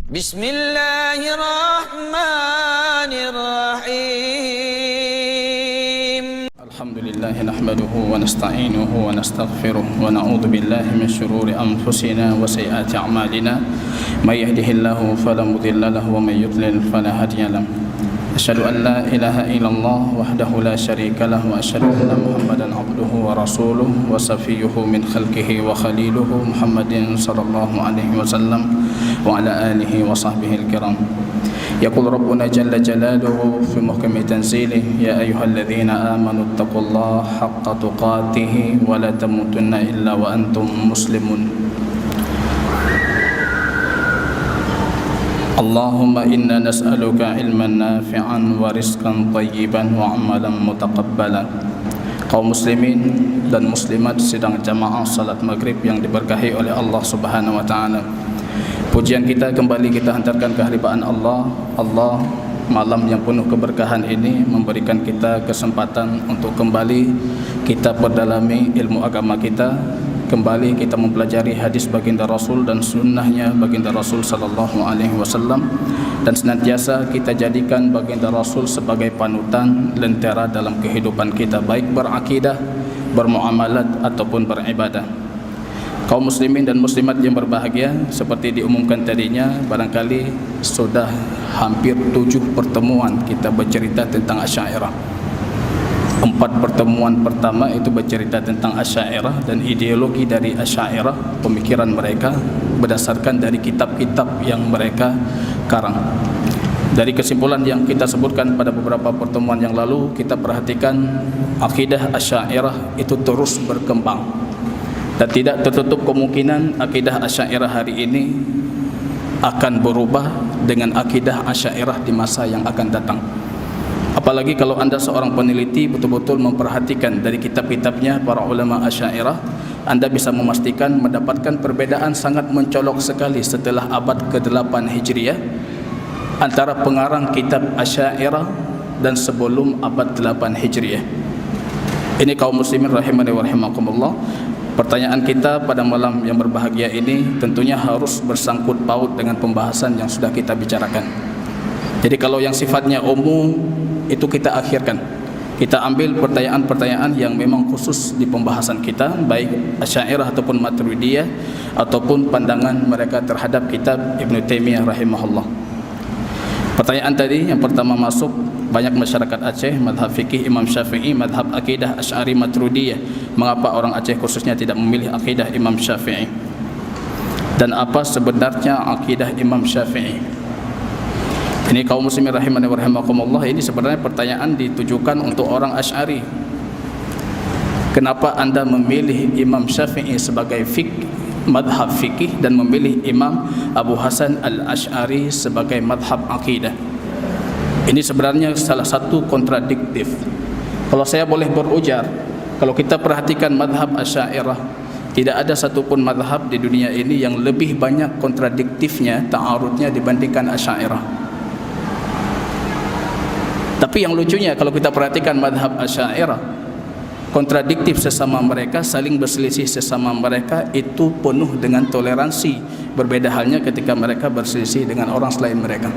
Bismillahirrahmanirrahim. Alhamdulillah nahmaduhu wa nasta'inuhu wa nastaghfiruh wa na'udzu billahi min shururi anfusina wa sayyiati a'malina. May yahdihillahu fala mudilla lahu wa may yudlil fala hadiya lahu. Asyhadu an la ilaha illallah wahdahu la syarika lahu wa asyhadu anna Muhammadan abduhu wa rasuluh wa safiyyuhu min khalqihi wa khaliluhu Muhammadin sallallahu alaihi wasallam wa ala alihi wa sahbihi al-kiram. Yaqul Rabbuna jalla jalaluhu fi muhkami tanzilih ya ayyuhalladzina amanu taqullaha haqqa tuqatih wa la tamutunna illa wa antum muslimun. Allahumma inna nas'aluka ilman nafi'an wa rizqan tayyiban wa amalan mutaqabbalan. Kaum muslimin dan muslimat sidang jamaah salat maghrib yang diberkahi oleh Allah Subhanahu wa taala. Pujian kita kembali kita hantarkan kehadiran Allah. Allah malam yang penuh keberkahan ini memberikan kita kesempatan untuk kembali kita perdalami ilmu agama kita. Kembali kita mempelajari hadis baginda Rasul dan sunnahnya baginda Rasul sallallahu alaihi wasallam, dan senantiasa kita jadikan baginda Rasul sebagai panutan lentera dalam kehidupan kita, baik berakidah, bermuamalat ataupun beribadah. Kaum muslimin dan muslimat yang berbahagia, seperti diumumkan tadinya, barangkali sudah hampir 7 pertemuan kita bercerita tentang Asy'ariyah. 4 pertemuan pertama itu bercerita tentang Asy'ariyah dan ideologi dari Asy'ariyah, pemikiran mereka berdasarkan dari kitab-kitab yang mereka karang. Dari kesimpulan yang kita sebutkan pada beberapa pertemuan yang lalu, kita perhatikan akidah Asy'ariyah itu terus berkembang dan tidak tertutup kemungkinan akidah Asy'ariyah hari ini akan berubah dengan akidah Asy'ariyah di masa yang akan datang. Apalagi kalau anda seorang peneliti betul-betul memperhatikan dari kitab-kitabnya para ulama Asy'ariyah, anda bisa memastikan mendapatkan perbedaan sangat mencolok sekali setelah abad ke-8 Hijriah antara pengarang kitab Asy'ariyah dan sebelum abad 8 Hijriah. Ini kaum muslimin rahimani wa rahimakumullah. Pertanyaan kita pada malam yang berbahagia ini tentunya harus bersangkut paut dengan pembahasan yang sudah kita bicarakan. Jadi kalau yang sifatnya umum itu kita akhirkan. Kita ambil pertanyaan-pertanyaan yang memang khusus di pembahasan kita, baik Asy'ariyah ataupun Maturidiyah ataupun pandangan mereka terhadap kitab Ibnu Taimiyah rahimahullah. Pertanyaan tadi yang pertama masuk, banyak masyarakat Aceh mazhab fikih Imam Syafi'i, mazhab akidah Asy'ari Maturidiyah. Mengapa orang Aceh khususnya tidak memilih akidah Imam Syafi'i? Dan apa sebenarnya akidah Imam Syafi'i? Ini kaum muslimin rahimani wa rahimakumullah, ini sebenarnya pertanyaan ditujukan untuk orang Asy'ari. Kenapa anda memilih Imam Syafi'i sebagai madhab fikih dan memilih Imam Abu Hasan al-Asy'ari sebagai madhab akidah? Ini sebenarnya salah satu kontradiktif. Kalau saya boleh berujar, kalau kita perhatikan madhab Asy'ariyah, tidak ada satupun madhab di dunia ini yang lebih banyak kontradiktifnya, ta'arudnya dibandingkan Asy'ariyah. Tapi yang lucunya kalau kita perhatikan madhab Asy'ariyah, kontradiktif sesama mereka, saling berselisih sesama mereka, itu penuh dengan toleransi. Berbeda halnya ketika mereka berselisih dengan orang selain mereka.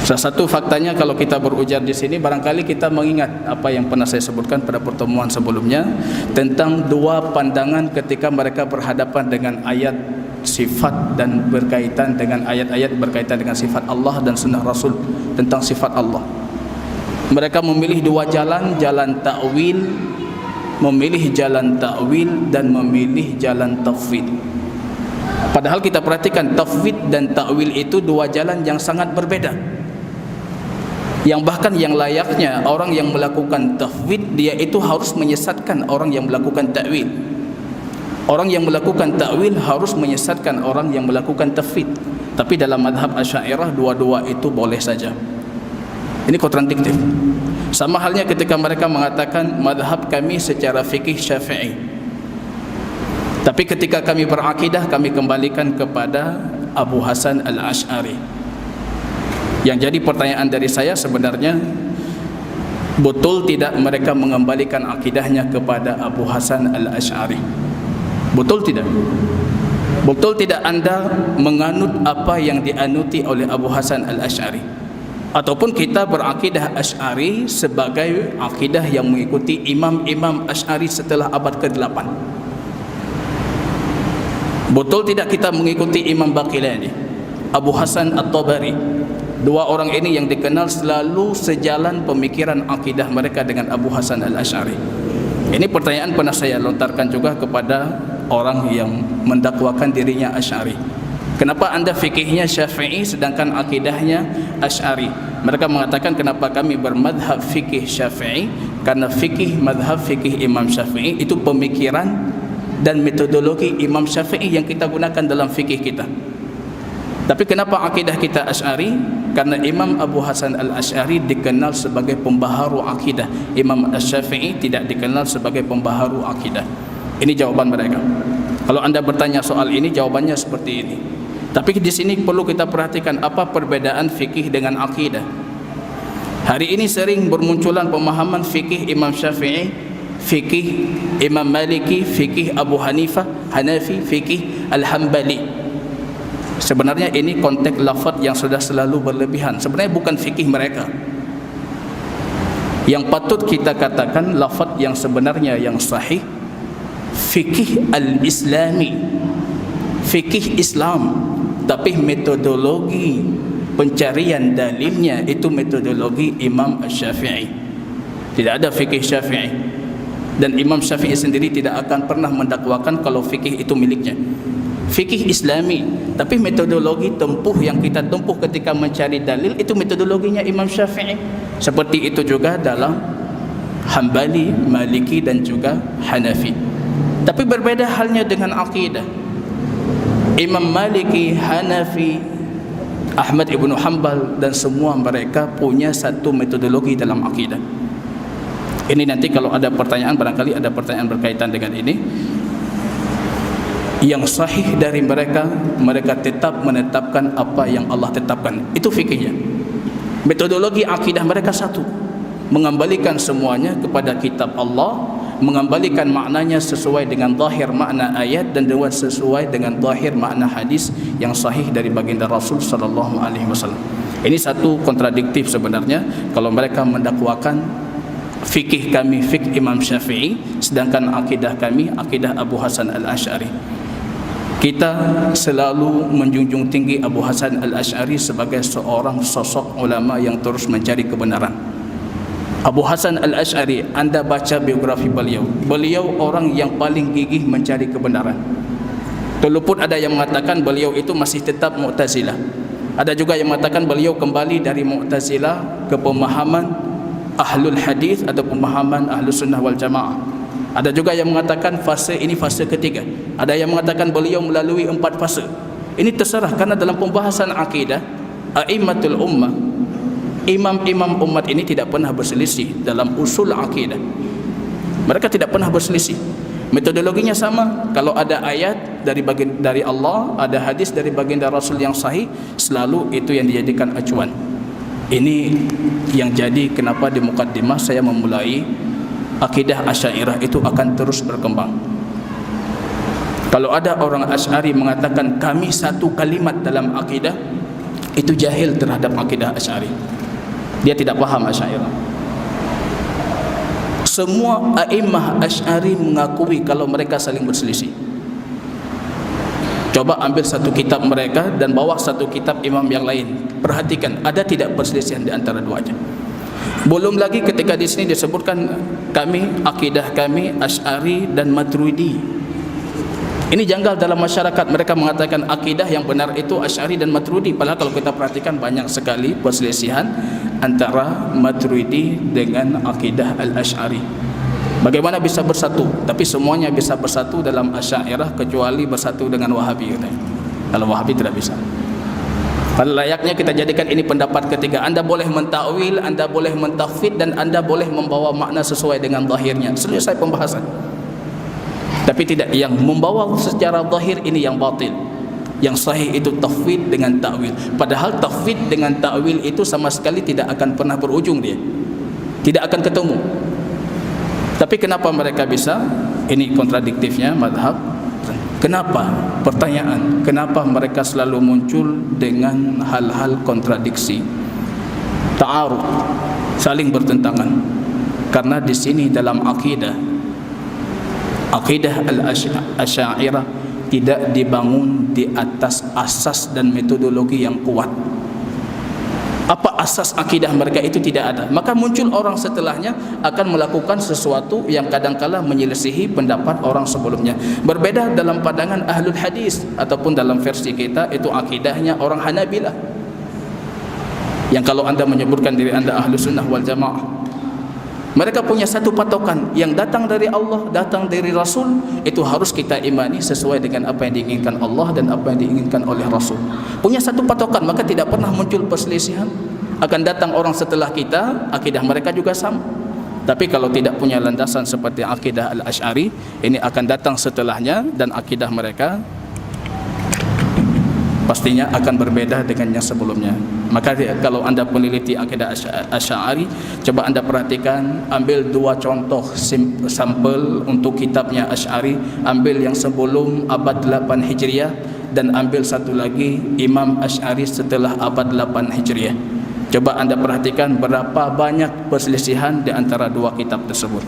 Salah satu faktanya kalau kita berujar di sini, barangkali kita mengingat apa yang pernah saya sebutkan pada pertemuan sebelumnya tentang 2 pandangan ketika mereka berhadapan dengan ayat sifat dan berkaitan dengan ayat-ayat berkaitan dengan sifat Allah dan sunnah Rasul tentang sifat Allah. Mereka memilih 2 jalan, jalan ta'wil, memilih jalan ta'wil dan memilih jalan tafwid. Padahal kita perhatikan tafwid dan ta'wil itu 2 jalan yang sangat berbeda. Yang bahkan yang layaknya orang yang melakukan tafwid, dia itu harus menyesatkan orang yang melakukan ta'wil. Orang yang melakukan ta'wil harus menyesatkan orang yang melakukan tafwid. Tapi dalam madhab Asy'ariyah dua-dua itu boleh saja. Ini kontradiktif. Sama halnya ketika mereka mengatakan madhab kami secara fikih Syafi'i, tapi ketika kami berakidah kami kembalikan kepada Abu Hasan al-Asy'ari. Yang jadi pertanyaan dari saya sebenarnya, betul tidak mereka mengembalikan akidahnya kepada Abu Hasan al-Asy'ari? Betul tidak? Betul tidak anda menganut apa yang dianuti oleh Abu Hasan Al-Asy'ari? Ataupun kita berakidah Asy'ari sebagai akidah yang mengikuti imam-imam Asy'ari setelah abad ke-8? Betul tidak kita mengikuti Imam Baqilani, Abu Hasan At-Tabari? Dua orang ini yang dikenal selalu sejalan pemikiran akidah mereka dengan Abu Hasan Al-Asy'ari. Ini pertanyaan pernah saya lontarkan juga kepada orang yang mendakwakan dirinya Asy'ari. Kenapa anda fikihnya Syafi'i sedangkan akidahnya Asy'ari? Mereka mengatakan kenapa kami bermadhab fikih Syafi'i? Karena fikih madhab fikih Imam Syafi'i itu pemikiran dan metodologi Imam Syafi'i yang kita gunakan dalam fikih kita. Tapi kenapa akidah kita Asy'ari? Karena Imam Abu Hasan Al-Asy'ari dikenal sebagai pembaharu akidah. Imam Asy-Syafi'i tidak dikenal sebagai pembaharu akidah. Ini jawaban mereka. Kalau anda bertanya soal ini, jawabannya seperti ini. Tapi di sini perlu kita perhatikan apa perbedaan fikih dengan akidah. Hari ini sering bermunculan pemahaman fikih Imam Syafi'i, fikih Imam Maliki, fikih Abu Hanifah, Hanafi, fikih Al-Hambali. Sebenarnya ini konteks lafaz yang sudah selalu berlebihan. Sebenarnya bukan fikih mereka. Yang patut kita katakan lafaz yang sebenarnya yang sahih, fikih al-Islami, fikih Islam. Tapi metodologi pencarian dalilnya itu metodologi Imam Asy-Syafi'i. Tidak ada fikih Syafi'i. Dan Imam Syafi'i sendiri tidak akan pernah mendakwakan kalau fikih itu miliknya. Fikih Islami, tapi metodologi tempuh yang kita tempuh ketika mencari dalil itu metodologinya Imam Syafi'i. Seperti itu juga dalam Hambali, Maliki dan juga Hanafi. Tapi berbeda halnya dengan akidah. Imam Maliki, Hanafi, Ahmad ibn Hanbal dan semua mereka punya satu metodologi dalam akidah. Ini nanti kalau ada pertanyaan, barangkali ada pertanyaan berkaitan dengan ini. Yang sahih dari mereka, mereka tetap menetapkan apa yang Allah tetapkan. Itu fikihnya. Metodologi akidah mereka satu, mengembalikan semuanya kepada kitab Allah, mengembalikan maknanya sesuai dengan zahir makna ayat dan sesuai dengan zahir makna hadis yang sahih dari baginda Rasul sallallahu alaihi wasallam. Ini satu kontradiktif sebenarnya kalau mereka mendakwakan fikih kami fikih Imam Syafi'i sedangkan akidah kami akidah Abu Hasan Al-Asy'ari. Kita selalu menjunjung tinggi Abu Hasan Al-Asy'ari sebagai seorang sosok ulama yang terus mencari kebenaran. Abu Hasan Al-Asy'ari, anda baca biografi beliau. Beliau orang yang paling gigih mencari kebenaran. Walaupun ada yang mengatakan beliau itu masih tetap Mu'tazilah. Ada juga yang mengatakan beliau kembali dari Mu'tazilah ke pemahaman Ahlul Hadis atau pemahaman Ahlus Sunnah wal Jamaah. Ada juga yang mengatakan fase ini fase ketiga. Ada yang mengatakan beliau melalui 4 fase. Ini terserah karena dalam pembahasan akidah, a'immatul ummah, imam-imam umat ini tidak pernah berselisih dalam usul akidah. Mereka tidak pernah berselisih. Metodologinya sama. Kalau ada ayat dari Allah, ada hadis dari baginda Rasul yang sahih, selalu itu yang dijadikan acuan. Ini yang jadi kenapa di mukaddimah saya memulai akidah Asy'ariyah itu akan terus berkembang. Kalau ada orang Asy'ari mengatakan kami satu kalimat dalam akidah, itu jahil terhadap akidah Asy'ari. Dia tidak paham Asy'ariyah. Semua a'immah Asy'ari mengakui kalau mereka saling berselisih. Coba ambil satu kitab mereka dan bawa satu kitab imam yang lain. Perhatikan, ada tidak perselisihan di antara duanya. Belum lagi ketika di sini disebutkan kami, akidah kami Asy'ari dan Maturidi. Ini janggal dalam masyarakat. Mereka mengatakan akidah yang benar itu Asy'ari dan Maturidi. Padahal kalau kita perhatikan banyak sekali perselisihan antara Maturidi dengan akidah Al-Asy'ari. Bagaimana bisa bersatu? Tapi semuanya bisa bersatu dalam Asy'ariyah kecuali bersatu dengan Wahabi. Kalau Wahabi tidak bisa. Pada layaknya kita jadikan ini pendapat ketiga. Anda boleh mentakwil, anda boleh mentafsir dan anda boleh membawa makna sesuai dengan zahirnya. Selesai pembahasan. Tapi tidak, yang membawa secara zahir ini yang batil. Yang sahih itu tafwid dengan takwil. Padahal tafwid dengan takwil itu sama sekali tidak akan pernah berujung dia. Tidak akan ketemu. Tapi kenapa mereka bisa? Ini kontradiktifnya madhab. Kenapa? Pertanyaan, kenapa mereka selalu muncul dengan hal-hal kontradiksi, ta'arud, saling bertentangan? Karena di sini dalam akidah al-Asy'ariyah tidak dibangun di atas asas dan metodologi yang kuat. Apa asas akidah mereka itu tidak ada. Maka muncul orang setelahnya akan melakukan sesuatu yang kadangkala menyelisihi pendapat orang sebelumnya. Berbeda dalam pandangan ahlul hadis, ataupun dalam versi kita itu akidahnya orang Hanabilah, yang kalau anda menyebutkan diri anda ahlu sunnah wal jamaah, mereka punya satu patokan yang datang dari Allah, datang dari Rasul, itu harus kita imani sesuai dengan apa yang diinginkan Allah dan apa yang diinginkan oleh Rasul. Punya satu patokan, maka tidak pernah muncul perselisihan. Akan datang orang setelah kita, akidah mereka juga sama. Tapi kalau tidak punya landasan seperti akidah al-Asy'ari, ini akan datang setelahnya dan akidah mereka pastinya akan berbeda dengan yang sebelumnya. Maka kalau anda peneliti akidah Asy'ari, coba anda perhatikan, ambil dua contoh sampel untuk kitabnya Asy'ari, ambil yang sebelum abad 8 Hijriah dan ambil satu lagi Imam Asy'ari setelah abad 8 Hijriah. Coba anda perhatikan berapa banyak perselisihan di antara dua kitab tersebut.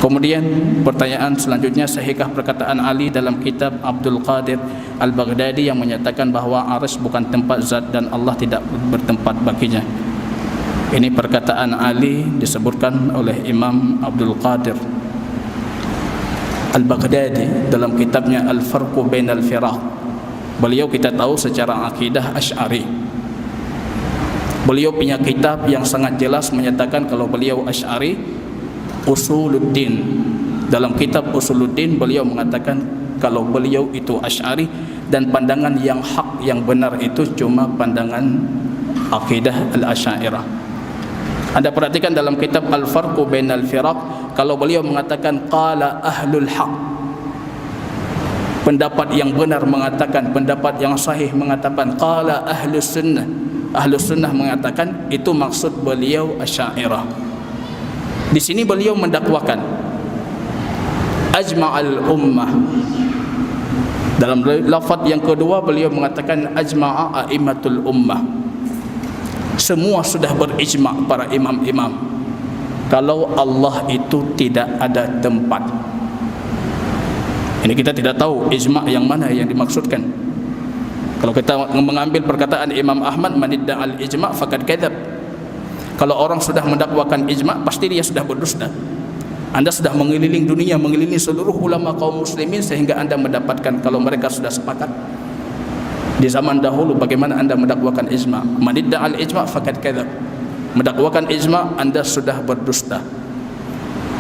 Kemudian pertanyaan selanjutnya, sahihkah perkataan Ali dalam kitab Abdul Qadir Al-Baghdadi yang menyatakan bahawa arsy bukan tempat zat dan Allah tidak bertempat baginya? Ini perkataan Ali disebutkan oleh Imam Abdul Qadir Al-Baghdadi dalam kitabnya Al-Farqu Bainal Firaq. Beliau kita tahu secara akidah Asy'ari. Beliau punya kitab yang sangat jelas menyatakan kalau beliau Asy'ari. Usuluddin, dalam kitab Usuluddin beliau mengatakan kalau beliau itu Asy'ari dan pandangan yang hak, yang benar itu cuma pandangan akidah al-Asy'ariyah. Anda perhatikan dalam kitab Al-Farqu Bainal Firaq, kalau beliau mengatakan qala ahlul haq, pendapat yang benar mengatakan, pendapat yang sahih mengatakan qala ahlus sunnah, ahlus sunnah mengatakan, itu maksud beliau Asy'ariyah. Di sini beliau mendakwakan ajma'al ummah. Dalam lafaz yang kedua beliau mengatakan ajma'a a'immatul ummah. Semua sudah berijma' para imam-imam kalau Allah itu tidak ada tempat. Ini kita tidak tahu ijma' yang mana yang dimaksudkan. Kalau kita mengambil perkataan Imam Ahmad, man idda'al ijma' faqad kadzab. Kalau orang sudah mendakwakan ijma', pasti dia sudah berdusta. Anda sudah mengeliling dunia, mengelilingi seluruh ulama kaum muslimin sehingga anda mendapatkan kalau mereka sudah sepakat. Di zaman dahulu bagaimana anda mendakwakan ijma'? Man idda'al ijma' faqad kadzab. Mendakwakan ijma', anda sudah berdusta.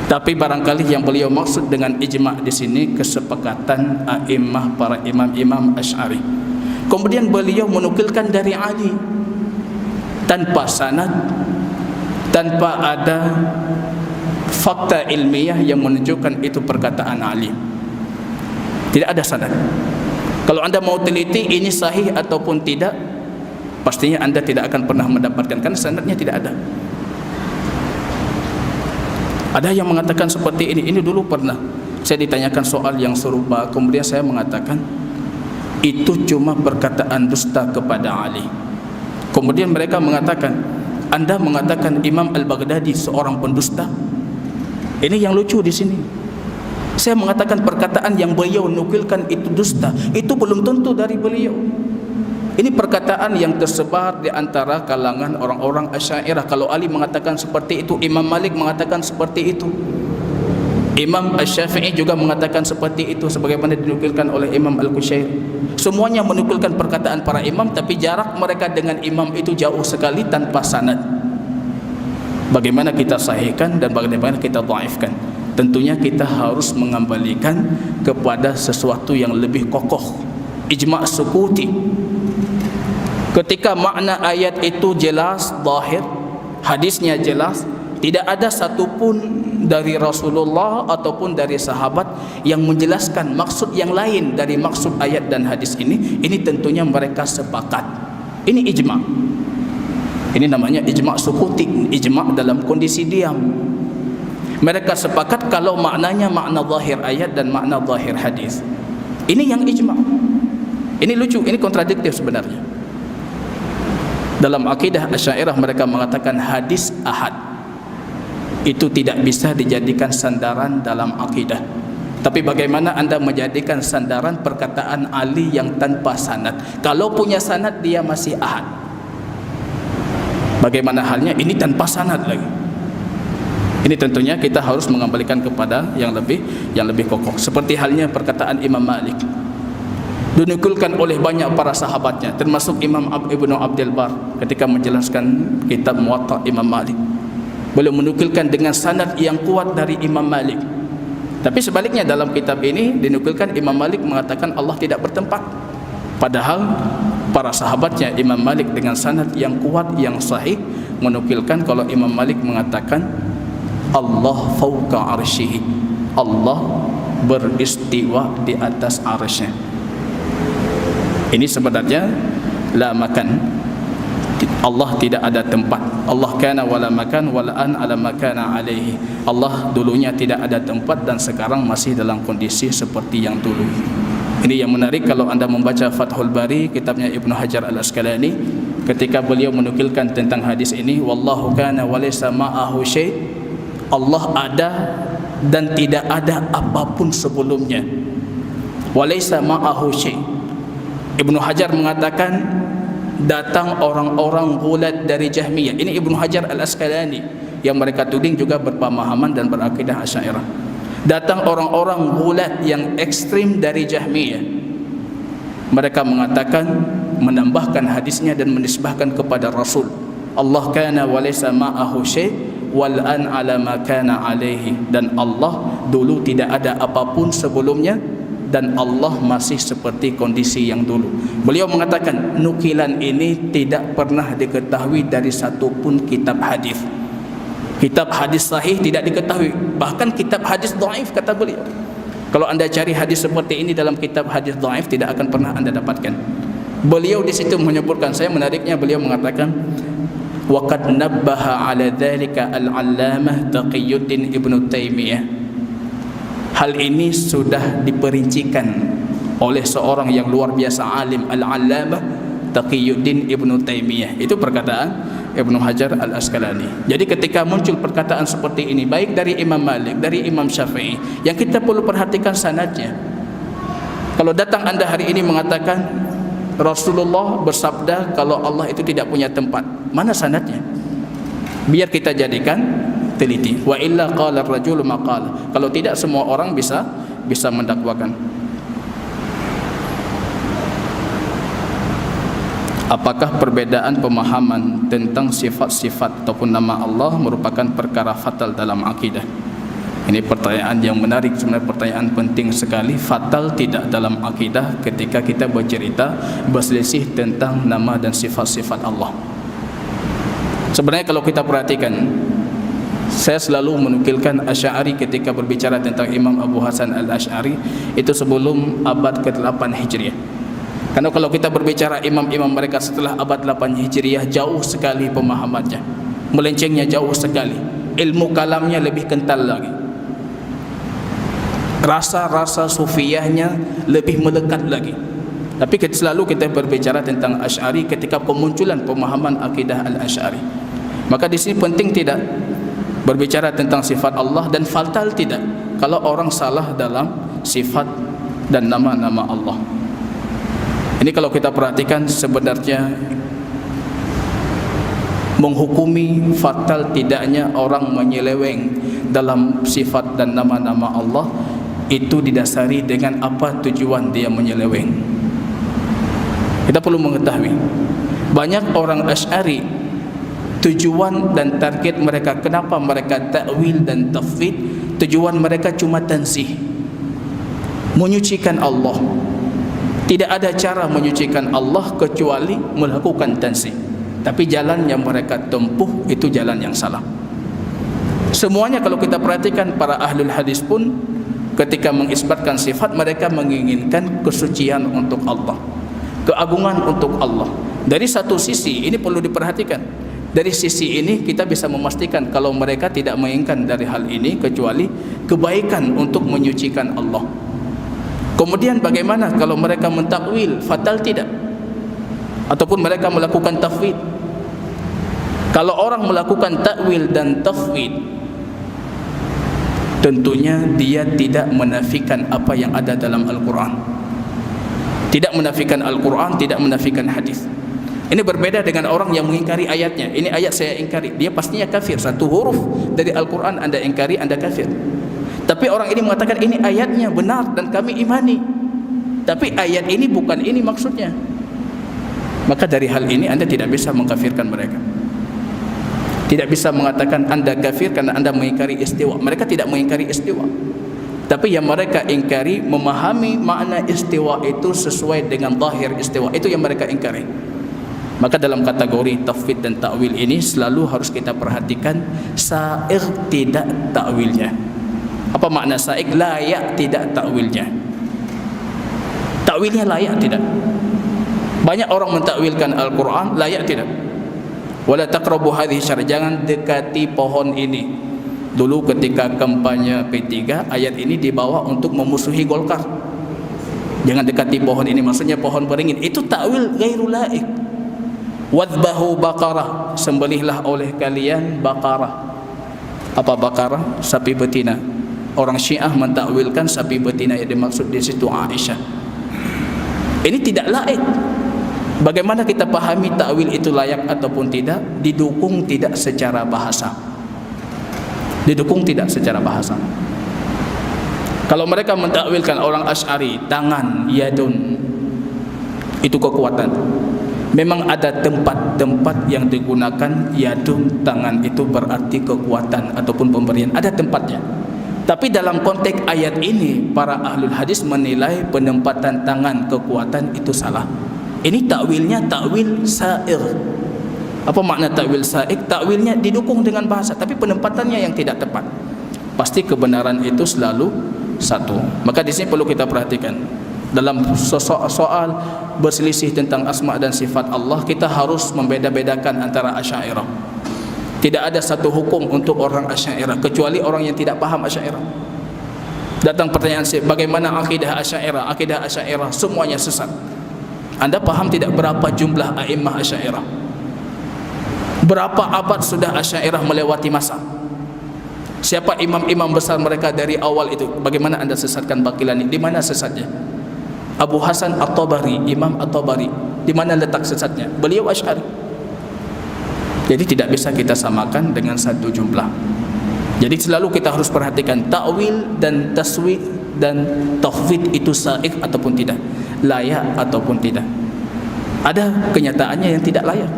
Tapi barangkali yang beliau maksud dengan ijma' di sini kesepakatan a'immah, para imam-imam Asy'ari. Kemudian beliau menukilkan dari Ali tanpa sanad, tanpa ada fakta ilmiah yang menunjukkan itu perkataan Ali. Tidak ada sanad. Kalau anda mau teliti ini sahih ataupun tidak, pastinya anda tidak akan pernah mendapatkan karena sanadnya tidak ada. Ada yang mengatakan seperti ini. Ini dulu pernah saya ditanyakan soal yang serupa, kemudian saya mengatakan itu cuma perkataan dusta kepada Ali. Kemudian mereka mengatakan, anda mengatakan Imam Al-Baghdadi seorang pendusta. Ini yang lucu di sini. Saya mengatakan perkataan yang beliau nukilkan itu dusta, itu belum tentu dari beliau. Ini perkataan yang tersebar di antara kalangan orang-orang Asy'ariyah. Kalau Ali mengatakan seperti itu, Imam Malik mengatakan seperti itu, Imam Asy-Syafi'i juga mengatakan seperti itu, sebagaimana dinukilkan oleh Imam Al-Qushayri. Semuanya menukilkan perkataan para imam, tapi jarak mereka dengan imam itu jauh sekali tanpa sanad. Bagaimana kita sahihkan dan bagaimana kita dhaifkan? Tentunya kita harus mengembalikan kepada sesuatu yang lebih kokoh, ijma' sukuti. Ketika makna ayat itu jelas, zahir, hadisnya jelas, tidak ada satupun dari Rasulullah ataupun dari sahabat yang menjelaskan maksud yang lain dari maksud ayat dan hadis ini tentunya mereka sepakat. Ini ijma'. Ini namanya ijma' sukuti, ijma' dalam kondisi diam. Mereka sepakat kalau maknanya makna zahir ayat dan makna zahir hadis. Ini yang ijma'. Ini lucu, ini kontradiktif sebenarnya. Dalam akidah Asy'ariyah mereka mengatakan hadis ahad itu tidak bisa dijadikan sandaran dalam akidah. Tapi bagaimana anda menjadikan sandaran perkataan Ali yang tanpa sanad? Kalau punya sanad dia masih ahad. Bagaimana halnya ini tanpa sanad lagi? Ini tentunya kita harus mengembalikan kepada yang lebih kokoh. Seperti halnya perkataan Imam Malik, dinukulkan oleh banyak para sahabatnya, termasuk Imam Ibnu Abdul Bar ketika menjelaskan kitab Muwatta Imam Malik. Beliau menukilkan dengan sanad yang kuat dari Imam Malik. Tapi sebaliknya dalam kitab ini dinukilkan Imam Malik mengatakan Allah tidak bertempat. Padahal para sahabatnya Imam Malik dengan sanad yang kuat yang sahih menukilkan kalau Imam Malik mengatakan Allah fauqa arsyihi, Allah beristiwa di atas arsy-Nya. Ini sebenarnya la makan, Allah tidak ada tempat. Allah kana wala makan wala an ala makana alaihi. Allah dulunya tidak ada tempat dan sekarang masih dalam kondisi seperti yang dulu. Ini yang menarik kalau anda membaca Fathul Bari, kitabnya Ibnu Hajar Al-Asqalani, ketika beliau menukilkan tentang hadis ini, wallahu kana walaysa ma'ahu syai', Allah ada dan tidak ada apapun sebelumnya. Walaysa ma'ahu syai'. Ibnu Hajar mengatakan datang orang-orang gulat dari Jahmiyah. Ini Ibnu Hajar Al-Asqalani yang mereka tuding juga berpemahaman dan berakidah Asy'ariyah. Datang orang-orang gulat yang ekstrim dari Jahmiyah. Mereka mengatakan, menambahkan hadisnya dan menisbahkan kepada Rasul, Allah kana walaysa ma'ahu syai' wal an ala ma kana alaihi, dan Allah dulu tidak ada apapun sebelumnya dan Allah masih seperti kondisi yang dulu. Beliau mengatakan nukilan ini tidak pernah diketahui dari satu pun kitab hadis. Kitab hadis sahih tidak diketahui, bahkan kitab hadis dhaif kata beliau. Kalau anda cari hadis seperti ini dalam kitab hadis dhaif tidak akan pernah anda dapatkan. Beliau di situ menyebutkan, saya menariknya, beliau mengatakan waqad nabbaha ala dzalika al-allamah Taqiyuddin Ibnu Taimiyah. Hal ini sudah diperincikan oleh seorang yang luar biasa alim, al-allamah Taqiyuddin Ibnu Taimiyah. Itu perkataan Ibnu Hajar Al-Asqalani. Jadi ketika muncul perkataan seperti ini baik dari Imam Malik, dari Imam Syafi'i, yang kita perlu perhatikan sanadnya. Kalau datang anda hari ini mengatakan Rasulullah bersabda kalau Allah itu tidak punya tempat, mana sanadnya? Biar kita jadikan teliti. Wa illa qala ar-rajulu ma qala. Kalau tidak semua orang bisa mendakwakan. Apakah perbedaan pemahaman tentang sifat-sifat ataupun nama Allah merupakan perkara fatal dalam akidah? Ini pertanyaan yang menarik, sebenarnya pertanyaan penting sekali. Fatal tidak dalam akidah ketika kita bercerita berselisih tentang nama dan sifat-sifat Allah. Sebenarnya kalau kita perhatikan, saya selalu menukilkan Asy'ari ketika berbicara tentang Imam Abu Hasan Al-Asy'ari itu sebelum abad ke-8 Hijriah. Karena kalau kita berbicara imam-imam mereka setelah abad 8 Hijriah, jauh sekali pemahamannya, melencengnya jauh sekali, ilmu kalamnya lebih kental lagi, rasa-rasa sufiyahnya lebih melekat lagi. Tapi selalu kita berbicara tentang Asy'ari ketika kemunculan pemahaman akidah Al-Asy'ari. Maka di sini penting tidak berbicara tentang sifat Allah, dan fatal tidak kalau orang salah dalam sifat dan nama-nama Allah. Ini kalau kita perhatikan sebenarnya menghukumi fatal tidaknya orang menyeleweng dalam sifat dan nama-nama Allah itu didasari dengan apa tujuan dia menyeleweng. Kita perlu mengetahui banyak orang Asy'ari tujuan dan target mereka, kenapa mereka takwil dan tafwid, tujuan mereka cuma tanzih, menyucikan Allah. Tidak ada cara menyucikan Allah kecuali melakukan tanzih. Tapi jalan yang mereka tempuh itu jalan yang salah. Semuanya kalau kita perhatikan para ahlul hadis pun ketika mengisbatkan sifat, mereka menginginkan kesucian untuk Allah, keagungan untuk Allah. Dari satu sisi ini perlu diperhatikan. Dari sisi ini kita bisa memastikan kalau mereka tidak menginginkan dari hal ini kecuali kebaikan untuk menyucikan Allah, Kemudian bagaimana kalau mereka mentakwil? Fatal tidak? Ataupun mereka melakukan tafwid? Kalau orang melakukan takwil dan tafwid, tentunya dia tidak menafikan apa yang ada dalam Al-Quran, tidak menafikan Al-Quran, tidak menafikan hadis. Ini berbeda dengan orang yang mengingkari ayatnya. Ini ayat saya ingkari, dia pastinya kafir. Satu huruf dari Al-Quran Anda ingkari, Anda kafir. Tapi orang ini mengatakan ini ayatnya benar dan kami imani, tapi ayat ini bukan ini maksudnya. Maka dari hal ini Anda tidak bisa mengkafirkan mereka. Tidak bisa mengatakan Anda kafir karena Anda mengingkari istiwa. Mereka tidak mengingkari istiwa, tapi yang mereka ingkari memahami makna istiwa itu sesuai dengan zahir istiwa. Itu yang mereka ingkari. Maka dalam kategori tafwid dan ta'wil ini selalu harus kita perhatikan sa'igh tidak ta'wilnya. Apa makna sa'igh? Layak tidak ta'wilnya. Ta'wilnya layak tidak? Banyak orang mentakwilkan Al-Quran, layak tidak? Wala taqrabu hadhihi syarah, jangan dekati pohon ini. Dulu ketika kampanye P3, ayat ini dibawa untuk memusuhi Golkar. Jangan dekati pohon ini, maksudnya pohon beringin. Itu takwil ghairu laik. Wadbahu baqarah, sembelihlah oleh kalian baqarah. Apa baqarah? Sapi betina. Orang Syiah mentakwilkan sapi betina yang dimaksud di situ Aisyah. Ini tidak laik. Bagaimana kita pahami takwil itu layak ataupun tidak? Didukung tidak secara bahasa. Didukung tidak secara bahasa. Kalau mereka mentakwilkan orang Asy'ari, tangan, yadun, itu kekuatan. Memang ada tempat-tempat yang digunakan yadun, tangan itu berarti kekuatan ataupun pemberian. Ada tempatnya. Tapi dalam konteks ayat ini, para ahlul hadis menilai penempatan tangan, kekuatan itu salah. Ini takwilnya takwil sa'ir. Apa makna takwil sa'ir? Takwilnya didukung dengan bahasa, tapi penempatannya yang tidak tepat. Pasti kebenaran itu selalu satu. Maka di sini perlu kita perhatikan. Dalam soal berselisih tentang asma dan sifat Allah, kita harus membeda-bedakan antara Asy'ariyah. Tidak ada satu hukum untuk orang Asy'ariyah kecuali orang yang tidak paham Asy'ariyah. Datang pertanyaan, bagaimana akidah Asy'ariyah? Akidah Asy'ariyah semuanya sesat. Anda paham tidak berapa jumlah a'immah Asy'ariyah? Berapa abad sudah Asy'ariyah melewati masa? Siapa imam-imam besar mereka dari awal itu? Bagaimana Anda sesatkan Baqilani? Di mana sesatnya? Abu Hasan At-Tabari, Imam At-Tabari, di mana letak sesatnya? Beliau Asy'ari. Jadi tidak bisa kita samakan dengan satu jumlah. Jadi selalu kita harus perhatikan ta'wil dan taswid dan tafwid itu sa'ik ataupun tidak, layak ataupun tidak. Ada kenyataannya yang tidak layak,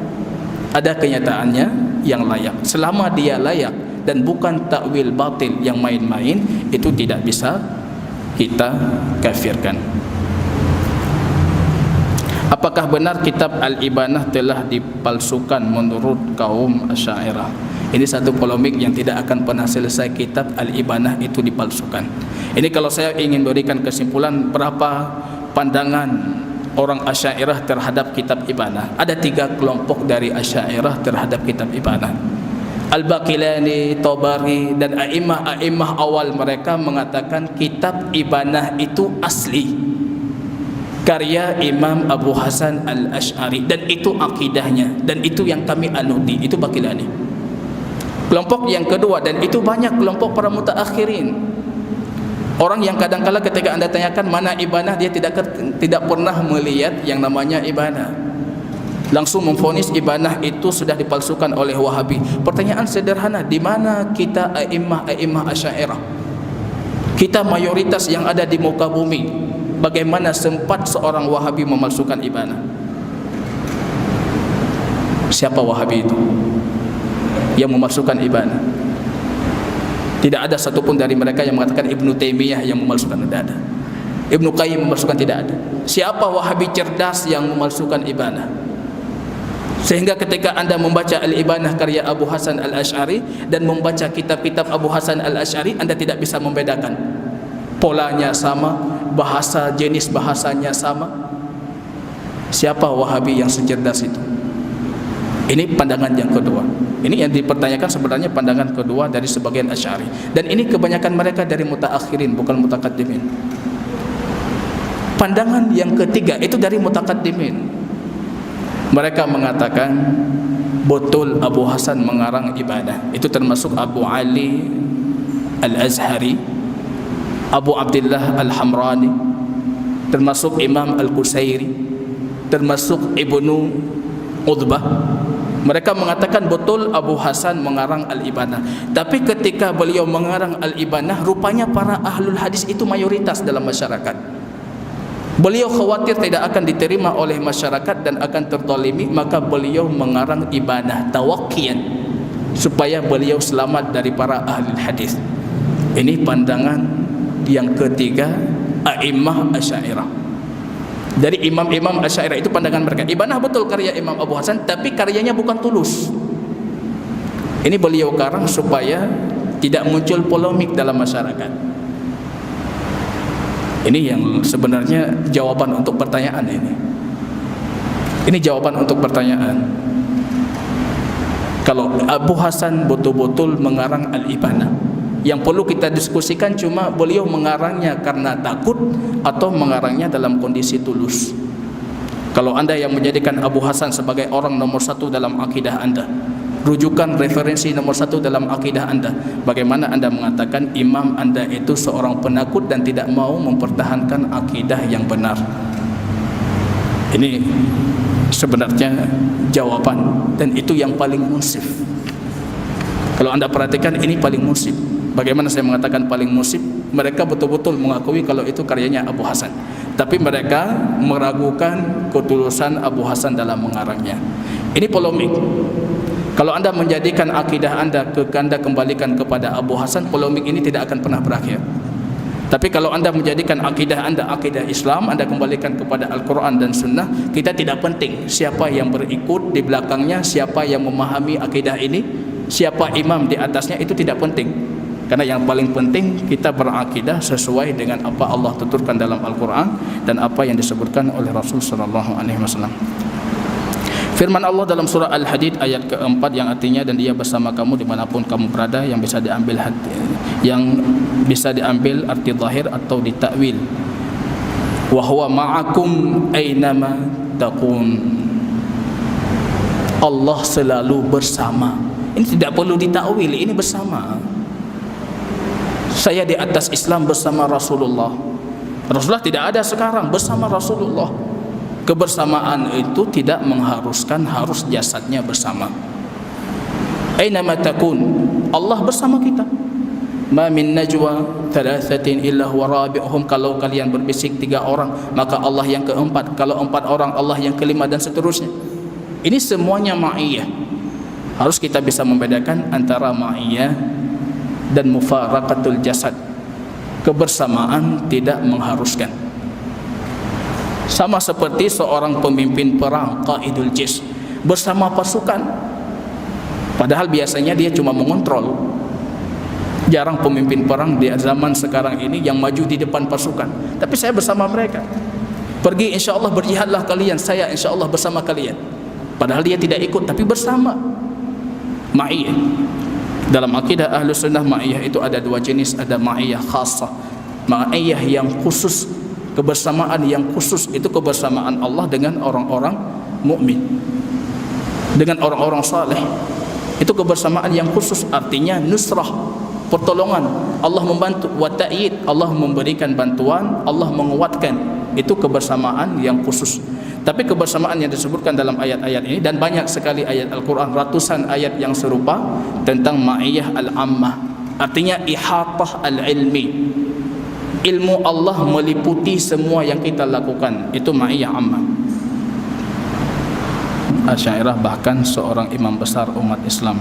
ada kenyataannya yang layak. Selama dia layak dan bukan takwil batil yang main-main, itu tidak bisa kita kafirkan. Apakah benar kitab Al-Ibanah telah dipalsukan menurut kaum Asy'ariyah? Ini satu polemik yang tidak akan pernah selesai. Kitab Al-Ibanah itu dipalsukan. Ini kalau saya ingin berikan kesimpulan berapa pandangan orang Asy'ariyah terhadap kitab Ibanah. Ada 3 kelompok dari Asy'ariyah terhadap kitab Ibanah. Al-Baqilani, Tabari dan a'immah awal mereka mengatakan kitab Ibanah itu asli, karya Imam Abu Hasan Al-Asy'ari, dan itu akidahnya, dan itu yang kami anuti. Itu Baqilani. Kelompok yang kedua, dan itu banyak kelompok para mutaakhirin, orang yang kadang-kala ketika Anda tanyakan mana Ibanah, dia tidak pernah melihat yang namanya Ibanah, langsung memvonis Ibanah itu sudah dipalsukan oleh Wahabi. Pertanyaan sederhana, di mana kita a'immah Asy'ariyah? Kita mayoritas yang ada di muka bumi. Bagaimana sempat seorang Wahabi memalsukan Ibanah? Siapa Wahabi itu yang memalsukan Ibanah? Tidak ada satupun dari mereka yang mengatakan Ibnu Taimiyah yang memalsukan. Tidak ada. Ibnu Qayyim memalsukan. Tidak ada. Siapa Wahabi cerdas yang memalsukan Ibanah? Sehingga ketika Anda membaca Al-Ibanah karya Abu Hasan Al-Asy'ari dan membaca kitab-kitab Abu Hasan Al-Asy'ari, Anda tidak bisa membedakan. Polanya sama, bahasa, jenis bahasanya sama. Siapa Wahabi yang secerdas itu? Ini pandangan yang kedua. Ini yang dipertanyakan sebenarnya pandangan kedua dari sebagian Asy'ari. Dan ini kebanyakan mereka dari mutaakhirin, bukan mutakaddimin. Pandangan yang ketiga itu dari mutaqaddimin. Mereka mengatakan betul Abu Hasan mengarang ibadah. Itu termasuk Abu Ali Al-Azhari, Abu Abdullah Al-Hamrani, termasuk Imam Al-Qusairi, termasuk Ibnu Udbah. Mereka mengatakan betul Abu Hasan mengarang Al-Ibanah. Tapi ketika beliau mengarang Al-Ibanah, rupanya para ahlul hadis itu mayoritas dalam masyarakat. Beliau khawatir tidak akan diterima oleh masyarakat dan akan tertolimi, maka beliau mengarang Ibanah tawakkian supaya beliau selamat dari para ahlul hadis. Ini pandangan yang ketiga A'immah Asy'ariyah. Dari imam-imam Asy'ariyah itu pandangan mereka. Ibanah betul karya Imam Abu Hasan, tapi karyanya bukan tulus. Ini beliau karang supaya tidak muncul polemik dalam masyarakat. Ini yang sebenarnya jawaban untuk pertanyaan ini. Ini jawaban untuk pertanyaan. Kalau Abu Hasan betul-betul mengarang Al-Ibanah, yang perlu kita diskusikan cuma beliau mengarangnya karena takut atau mengarangnya dalam kondisi tulus. Kalau anda yang menjadikan Abu Hasan sebagai orang nomor satu dalam akidah anda, rujukan referensi nomor satu dalam akidah anda, bagaimana anda mengatakan imam anda itu seorang penakut dan tidak mau mempertahankan akidah yang benar? Ini sebenarnya jawaban, dan itu yang paling munsif. Kalau anda perhatikan, ini paling munsif. Bagaimana saya mengatakan paling munsif? Mereka betul-betul mengakui kalau itu karyanya Abu Hasan, tapi mereka meragukan ketulusan Abu Hasan dalam mengarangnya. Ini polemik. Kalau anda menjadikan akidah anda kembalikan kepada Abu Hasan, polemik ini tidak akan pernah berakhir. Tapi kalau anda menjadikan akidah anda akidah Islam, anda kembalikan kepada Al-Quran dan Sunnah, kita tidak penting siapa yang berikut di belakangnya, siapa yang memahami akidah ini, siapa imam di atasnya, itu tidak penting. Karena yang paling penting kita berakidah sesuai dengan apa Allah tuturkan dalam Al-Quran dan apa yang disebutkan oleh Rasul sallallahu alaihi wasallam. Firman Allah dalam surah Al-Hadid ayat keempat yang artinya, dan dia bersama kamu dimanapun kamu berada, yang bisa diambil arti zahir atau ditakwil. Wa huwa ma'akum aynama taqun. Allah selalu bersama. Ini tidak perlu ditakwil, ini bersama. Saya di atas Islam bersama Rasulullah. Rasulullah tidak ada sekarang, bersama Rasulullah. Kebersamaan itu tidak mengharuskan harus jasadnya bersama. Aynama takun, Allah bersama kita. Ma min najwa thalathatin illa huwa rabi'uhum. Kalau kalian berbisik 3 orang, maka Allah yang keempat. Kalau 4 orang, Allah yang kelima, dan seterusnya. Ini semuanya ma'iyah. Harus kita bisa membedakan antara ma'iyah dan mufaraqatul jasad. Kebersamaan tidak mengharuskan. Sama seperti seorang pemimpin perang, qaidul jaysh, bersama pasukan, padahal biasanya dia cuma mengontrol. Jarang pemimpin perang di zaman sekarang ini yang maju di depan pasukan. Tapi saya bersama mereka. Pergi insyaallah, berjihadlah kalian, saya insyaallah bersama kalian. Padahal dia tidak ikut, tapi bersama. Ma'iyah. Dalam akidah Ahlus Sunnah, ma'iyah itu ada 2 jenis. Ada ma'iyah khassah, ma'iyah yang khusus, kebersamaan yang khusus. Itu kebersamaan Allah dengan orang-orang mukmin, dengan orang-orang saleh. Itu kebersamaan yang khusus, artinya nusrah, pertolongan. Allah membantu, wa ta'yid, Allah memberikan bantuan, Allah menguatkan. Itu kebersamaan yang khusus. Tapi kebersamaan yang disebutkan dalam ayat-ayat ini, dan banyak sekali ayat Al-Quran, ratusan ayat yang serupa tentang ma'iyah al-ammah, artinya ihatah al-ilmi. Ilmu Allah meliputi semua yang kita lakukan, itu ma'iyah ammah. Asy'ariyah bahkan seorang imam besar umat Islam.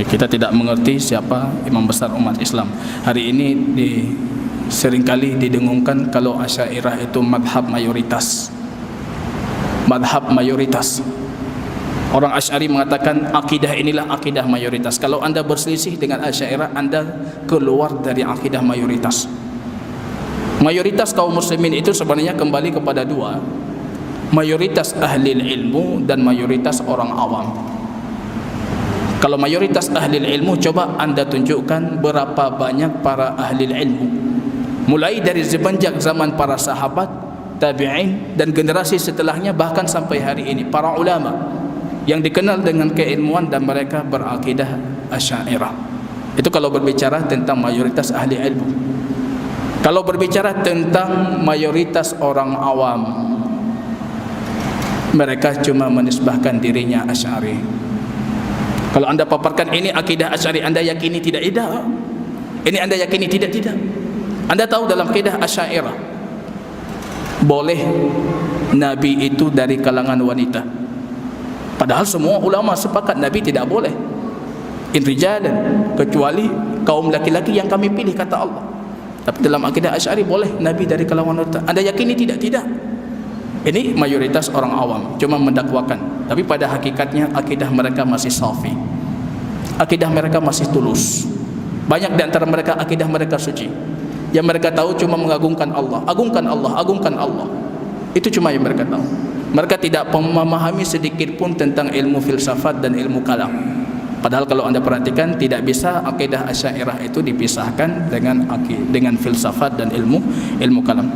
Kita tidak mengerti siapa imam besar umat Islam. Hari ini seringkali didengungkan kalau Asy'ariyah itu madhab mayoritas. Madhab mayoritas. Orang Asy'ari mengatakan akidah inilah akidah mayoritas. Kalau anda berselisih dengan Asy'ariyah, anda keluar dari akidah mayoritas. Mayoritas kaum muslimin itu sebenarnya kembali kepada 2. Mayoritas ahli ilmu dan mayoritas orang awam. Kalau mayoritas ahli ilmu, coba anda tunjukkan berapa banyak para ahli ilmu. mulai dari semenjak zaman para sahabat, tabi'in dan generasi setelahnya, bahkan sampai hari ini para ulama yang dikenal dengan keilmuan dan mereka berakidah Asy'ariyah. Itu kalau berbicara tentang mayoritas ahli ilmu. Kalau berbicara tentang mayoritas orang awam, mereka cuma menisbahkan dirinya Asy'ari. Kalau anda paparkan ini akidah Asy'ari, anda yakini tidak? Tidak. Ini anda yakini tidak? Tidak. Anda tahu dalam akidah Asy'ariyah boleh Nabi itu dari kalangan wanita, padahal semua ulama sepakat Nabi tidak boleh inrijalan, kecuali kaum laki-laki yang kami pilih, kata Allah. Tapi dalam akidah Asy'ari boleh Nabi dari kalangan wanita. Anda yakini tidak? Tidak. Ini mayoritas orang awam cuma mendakwakan, tapi pada hakikatnya akidah mereka masih safi, akidah mereka masih tulus. Banyak di antara mereka akidah mereka suci. Yang mereka tahu cuma mengagungkan Allah, agungkan Allah, agungkan Allah. Itu cuma yang mereka tahu. Mereka tidak memahami sedikit pun tentang ilmu filsafat dan ilmu kalam. Padahal kalau anda perhatikan, tidak bisa akidah Asy'ariyah itu dipisahkan dengan filsafat dan ilmu kalam.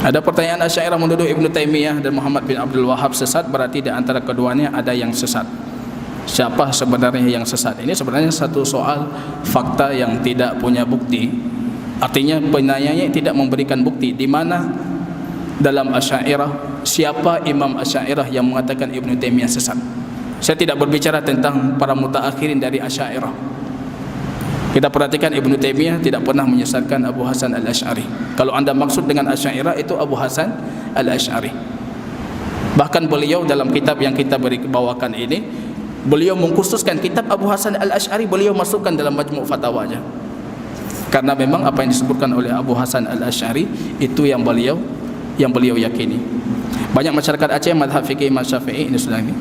Ada pertanyaan, Asy'ariyah menuduh Ibnu Taimiyah dan Muhammad bin Abdul Wahhab sesat, berarti di antara keduanya ada yang sesat. Siapa sebenarnya yang sesat? Ini sebenarnya satu soal fakta yang tidak punya bukti. Artinya penanyanya tidak memberikan bukti di mana dalam Asy'ariyah, siapa Imam Asy'ariyah yang mengatakan Ibnu Taimiyah sesat. Saya tidak berbicara tentang para mutaakhirin dari Asy'ariyah. Kita perhatikan Ibnu Taimiyah tidak pernah menyesatkan Abu Hasan Al-Asy'ari. Kalau anda maksud dengan Asy'ariyah itu Abu Hasan Al-Asy'ari. Bahkan beliau dalam kitab yang kita bawakan ini, beliau mengkhususkan kitab Abu Hasan Al-Asy'ari, beliau masukkan dalam majmu' fatwanya. Karena memang apa yang disebutkan oleh Abu Hasan Al-Asy'ari itu yang beliau yakini. Banyak masyarakat Aceh mazhab fikih Imam Syafi'i ini sudah ini.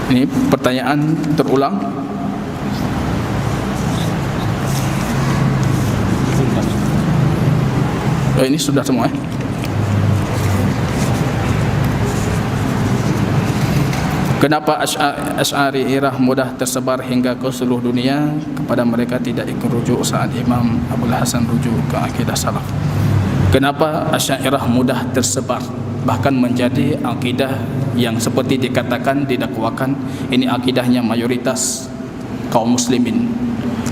Ini pertanyaan terulang. Ini sudah semua. Kenapa Asy'ariyah mudah tersebar hingga ke seluruh dunia? Kepada mereka tidak ikut rujuk saat Imam Abul Hasan rujuk ke akidah salaf. Kenapa Asy'ariyah mudah tersebar, bahkan menjadi akidah yang seperti dikatakan, didakwakan ini akidahnya mayoritas kaum muslimin?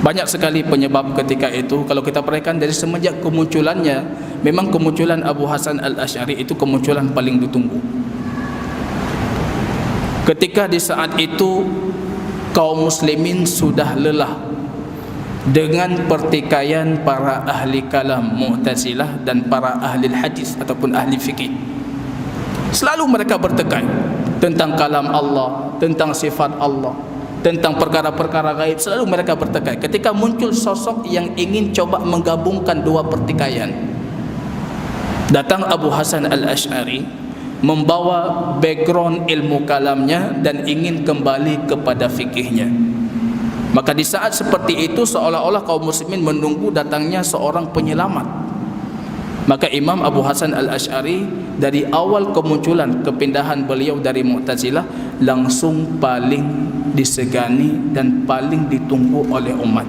Banyak sekali penyebab ketika itu. Kalau kita perhatikan dari semenjak kemunculannya, memang kemunculan Abu Hasan Al-Asy'ari itu kemunculan paling ditunggu. Ketika di saat itu kaum muslimin sudah lelah dengan pertikaian para ahli kalam Mu'tazilah dan para ahli hadis ataupun ahli fikih. Selalu mereka bertekai tentang kalam Allah, tentang sifat Allah, tentang perkara-perkara gaib. Selalu mereka bertekai. Ketika muncul sosok yang ingin coba menggabungkan dua pertikaian, datang Abu Hasan Al-Asy'ari membawa background ilmu kalamnya dan ingin kembali kepada fikihnya. Maka di saat seperti itu seolah-olah kaum muslimin menunggu datangnya seorang penyelamat. Maka Imam Abu Hasan Al-Asy'ari dari awal kemunculan kepindahan beliau dari Mu'tazilah langsung paling disegani dan paling ditunggu oleh umat.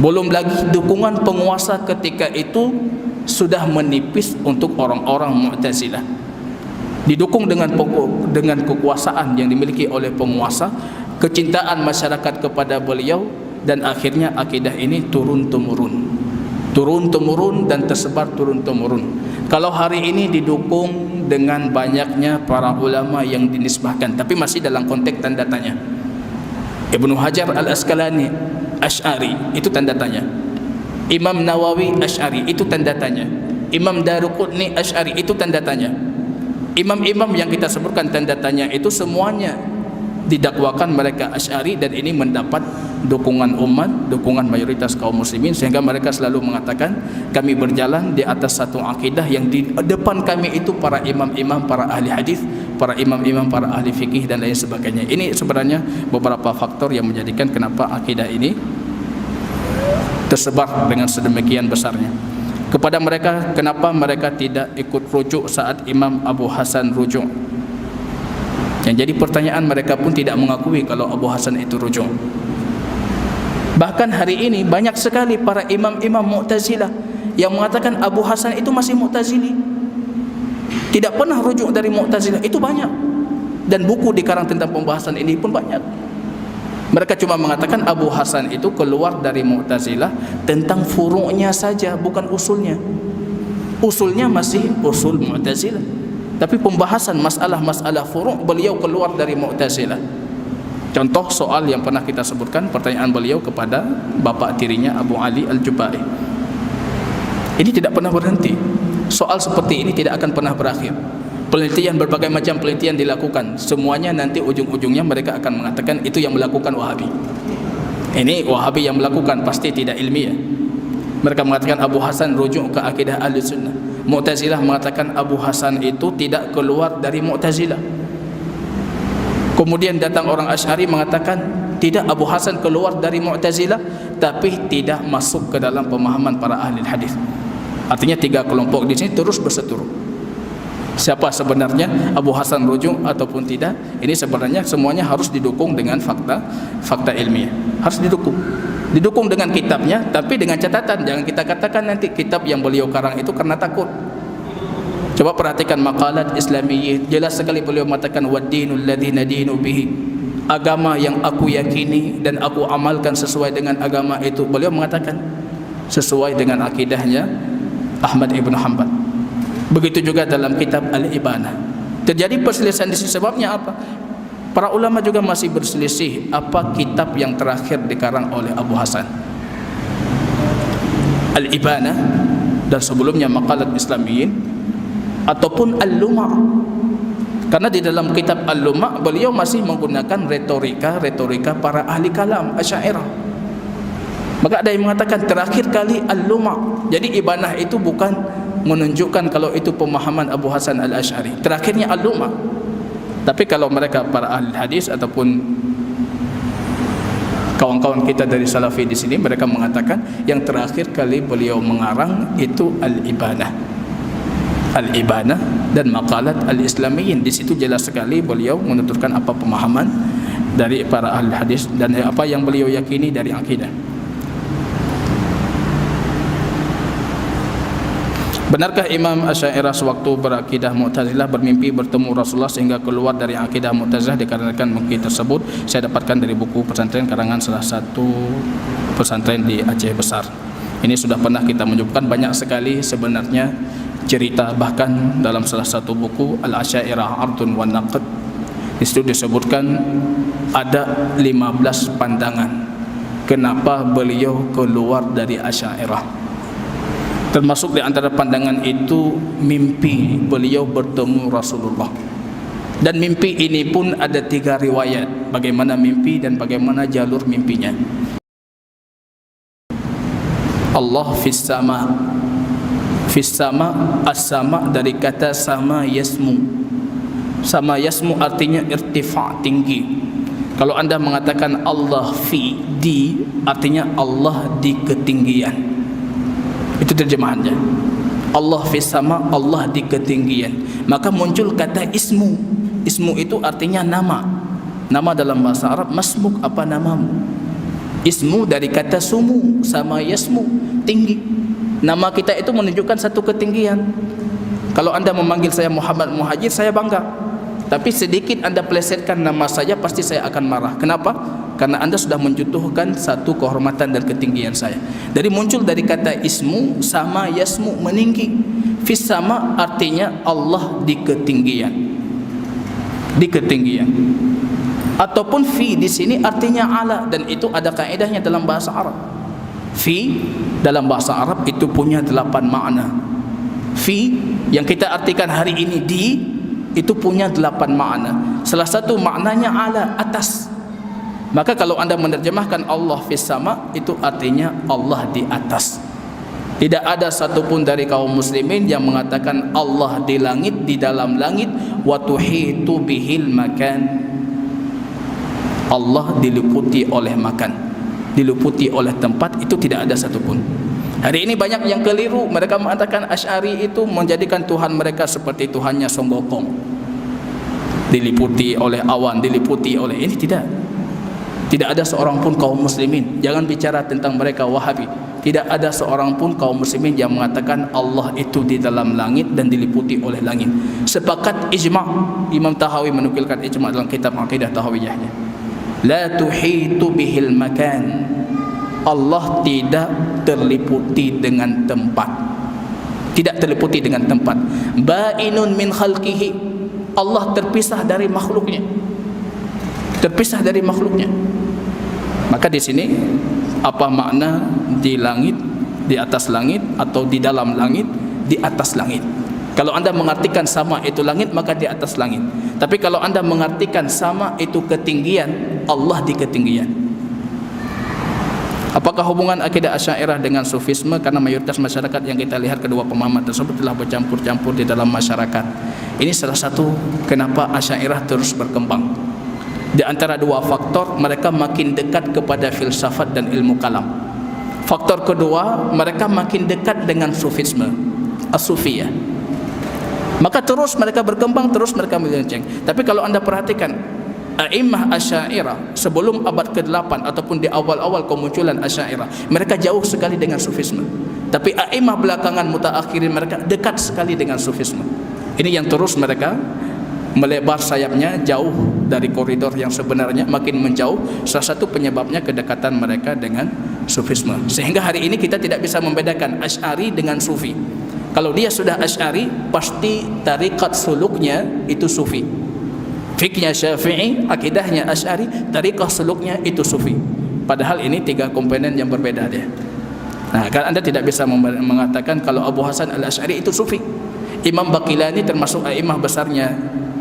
Belum lagi dukungan penguasa ketika itu sudah menipis untuk orang-orang Mu'tazilah. Didukung dengan kekuasaan yang dimiliki oleh penguasa, kecintaan masyarakat kepada beliau, dan akhirnya akidah ini turun-temurun dan tersebar turun-temurun. Kalau hari ini didukung dengan banyaknya para ulama yang dinisbahkan, tapi masih dalam konteks tanda tanya. Ibnu Hajar Al-Asqalani Asy'ari, itu tanda tanya. Imam Nawawi Asy'ari, itu tanda tanya. Imam Daruqutni Asy'ari, itu tanda tanya. Imam-imam yang kita sebutkan tanda tanya itu semuanya didakwakan mereka Asy'ari, dan ini mendapat dukungan umat, dukungan mayoritas kaum muslimin, sehingga mereka selalu mengatakan kami berjalan di atas satu akidah yang di depan kami itu para imam-imam, para ahli hadis, para imam-imam, para ahli fikih dan lain sebagainya. Ini sebenarnya beberapa faktor yang menjadikan kenapa akidah ini tersebar dengan sedemikian besarnya. Kepada mereka, kenapa mereka tidak ikut rujuk saat Imam Abu Hasan rujuk? Yang jadi pertanyaan, mereka pun tidak mengakui kalau Abu Hasan itu rujuk. Bahkan hari ini banyak sekali para imam-imam Mu'tazilah yang mengatakan Abu Hasan itu masih Mu'tazili, tidak pernah rujuk dari Mu'tazilah. Itu banyak, dan buku dikarang tentang pembahasan ini pun banyak. Mereka cuma mengatakan Abu Hasan itu keluar dari Mu'tazilah tentang furu'nya saja, bukan usulnya. Usulnya masih usul Mu'tazilah, tapi pembahasan masalah-masalah furu' beliau keluar dari Mu'tazilah. Contoh soal yang pernah kita sebutkan, pertanyaan beliau kepada bapa tirinya Abu Ali Al-Jubai. Ini tidak pernah berhenti. Soal seperti ini tidak akan pernah berakhir. Penelitian, berbagai macam penelitian dilakukan, semuanya nanti ujung-ujungnya mereka akan mengatakan itu yang melakukan Wahabi. Ini Wahabi yang melakukan, pasti tidak ilmiah. Mereka mengatakan Abu Hasan rujuk ke akidah Ahlussunnah. Mu'tazilah mengatakan Abu Hasan itu tidak keluar dari Mu'tazilah. Kemudian datang orang Asy'ari mengatakan tidak, Abu Hasan keluar dari Mu'tazilah tapi tidak masuk ke dalam pemahaman para ahli hadis. Artinya tiga kelompok di sini terus berseteru. Siapa sebenarnya Abu Hasan rujuk ataupun tidak? Ini sebenarnya semuanya harus didukung dengan fakta ilmiah. Harus didukung dengan kitabnya, tapi dengan catatan jangan kita katakan nanti kitab yang beliau karang itu karena takut. Coba perhatikan maqalat Islamiyyin, jelas sekali beliau mengatakan wad-dinul ladzi nadinu bihi, agama yang aku yakini dan aku amalkan sesuai dengan agama itu. Beliau mengatakan sesuai dengan akidahnya Ahmad ibn Hanbal. Begitu juga dalam kitab Al-Ibanah. Terjadi perselisihan di sini, sebabnya apa? Para ulama juga masih berselisih apa kitab yang terakhir dikarang oleh Abu Hasan. Al-Ibanah dan sebelumnya Maqalat Islamiyyin ataupun Al-Luma'. Karena di dalam kitab Al-Luma' beliau masih menggunakan retorika para ahli kalam Asy'ariyah. Maka ada yang mengatakan terakhir kali Al-Luma'. Jadi Ibanah itu bukan menunjukkan kalau itu pemahaman Abu Hasan Al-Asy'ari. Terakhirnya Al-Luma'. Tapi kalau mereka para ahli hadis ataupun kawan-kawan kita dari Salafi di sini, mereka mengatakan yang terakhir kali beliau mengarang itu Al-Ibanah. Al-Ibanah dan Maqalat Al-Islamiyyin. Di situ jelas sekali beliau menuturkan apa pemahaman dari para ahli hadis dan apa yang beliau yakini dari akidah. Benarkah Imam Asy'ariyah sewaktu berakidah Mu'tazilah bermimpi bertemu Rasulullah sehingga keluar dari akidah Mu'tazilah? Dikarenakan mimpi tersebut saya dapatkan dari buku pesantren karangan salah satu pesantren di Aceh Besar. Ini sudah pernah kita menyebutkan banyak sekali sebenarnya cerita, bahkan dalam salah satu buku Al-Asy'ariyah Ardun wa Naqd, di situ disebutkan ada 15 pandangan kenapa beliau keluar dari Asy'ariyah. Termasuk di antara pandangan itu mimpi beliau bertemu Rasulullah. Dan mimpi ini pun ada 3 riwayat bagaimana mimpi dan bagaimana jalur mimpinya. Allah fis sama. Fis sama, as-sama dari kata sama yasmu. Sama yasmu artinya irtifa', tinggi. Kalau anda mengatakan Allah fi di, artinya Allah di ketinggian. Itu terjemahannya. Allah fis sama, Allah di ketinggian. Maka muncul kata ismu. Ismu itu artinya nama. Nama dalam bahasa Arab masmuk, apa namamu. Ismu dari kata sumu, sama yasmu, tinggi. Nama kita itu menunjukkan satu ketinggian. Kalau anda memanggil saya Muhammad Muhajir, saya bangga. Tapi sedikit anda plesetkan nama saya, pasti saya akan marah. Kenapa? Karena anda sudah menjatuhkan satu kehormatan dan ketinggian saya. Jadi muncul dari kata ismu, sama yasmu, meninggi. Fis sama artinya Allah di ketinggian. Di ketinggian. Ataupun fi di sini artinya ala, dan itu ada kaidahnya dalam bahasa Arab. Fi dalam bahasa Arab itu punya 8 makna. Fi yang kita artikan hari ini di, itu punya 8 makna. Salah satu maknanya ala, atas. Maka kalau anda menerjemahkan Allah fis sama, itu artinya Allah di atas. Tidak ada satupun dari kaum muslimin yang mengatakan Allah di langit, di dalam langit, wa tuhitu bihil makan. Allah diliputi oleh makan, diliputi oleh tempat, itu tidak ada satupun. Hari ini banyak yang keliru. Mereka mengatakan Asy'ari itu menjadikan Tuhan mereka seperti Tuhannya Songgokong. diliputi oleh awan, diliputi oleh ini. Tidak ada seorang pun kaum muslimin, jangan bicara tentang mereka Wahabi, tidak ada seorang pun kaum muslimin yang mengatakan Allah itu di dalam langit dan diliputi oleh langit. Sepakat ijma', Imam Tahawi menukilkan ijma' dalam kitab Aqidah Tahawiyahnya. La tuhitu bihil makan, Allah tidak terliputi dengan tempat, tidak terliputi dengan tempat. Ba'inun min khalqihi, Allah terpisah dari makhluknya, terpisah dari makhluknya. Maka di sini apa makna di langit, di atas langit, atau di dalam langit, di atas langit? Kalau anda mengartikan sama itu langit, maka di atas langit. Tapi kalau anda mengartikan sama itu ketinggian, Allah di ketinggian. Apakah hubungan akidah Asy'ariyah dengan sufisme? Karena mayoritas masyarakat yang kita lihat kedua pemahaman tersebut telah bercampur-campur di dalam masyarakat. Ini salah satu kenapa Asy'ariyah terus berkembang. Di antara dua faktor, mereka makin dekat kepada filsafat dan ilmu kalam. Faktor kedua, mereka makin dekat dengan sufisme, as-sufiyah. Maka terus mereka berkembang, terus mereka melenceng. Tapi kalau anda perhatikan, a'immah Asy'ariyah sebelum abad ke-8 ataupun di awal-awal kemunculan Asy'ariyah, mereka jauh sekali dengan sufisme. Tapi a'immah belakangan mutaakhirin, mereka dekat sekali dengan sufisme. Ini yang terus mereka melebar sayapnya jauh dari koridor yang sebenarnya, makin menjauh. Salah satu penyebabnya kedekatan mereka dengan sufisme. Sehingga hari ini kita tidak bisa membedakan Asy'ari dengan Sufi. Kalau dia sudah Asy'ari, pasti tariqat suluknya itu Sufi. Fikihnya Syafi'i, akidahnya Asy'ari, tariqah suluknya itu Sufi. Padahal ini tiga komponen yang berbeda dia. Nah, kan anda tidak bisa mengatakan kalau Abu Hasan al-Asy'ari itu Sufi. Imam Baqilani termasuk a'immah besarnya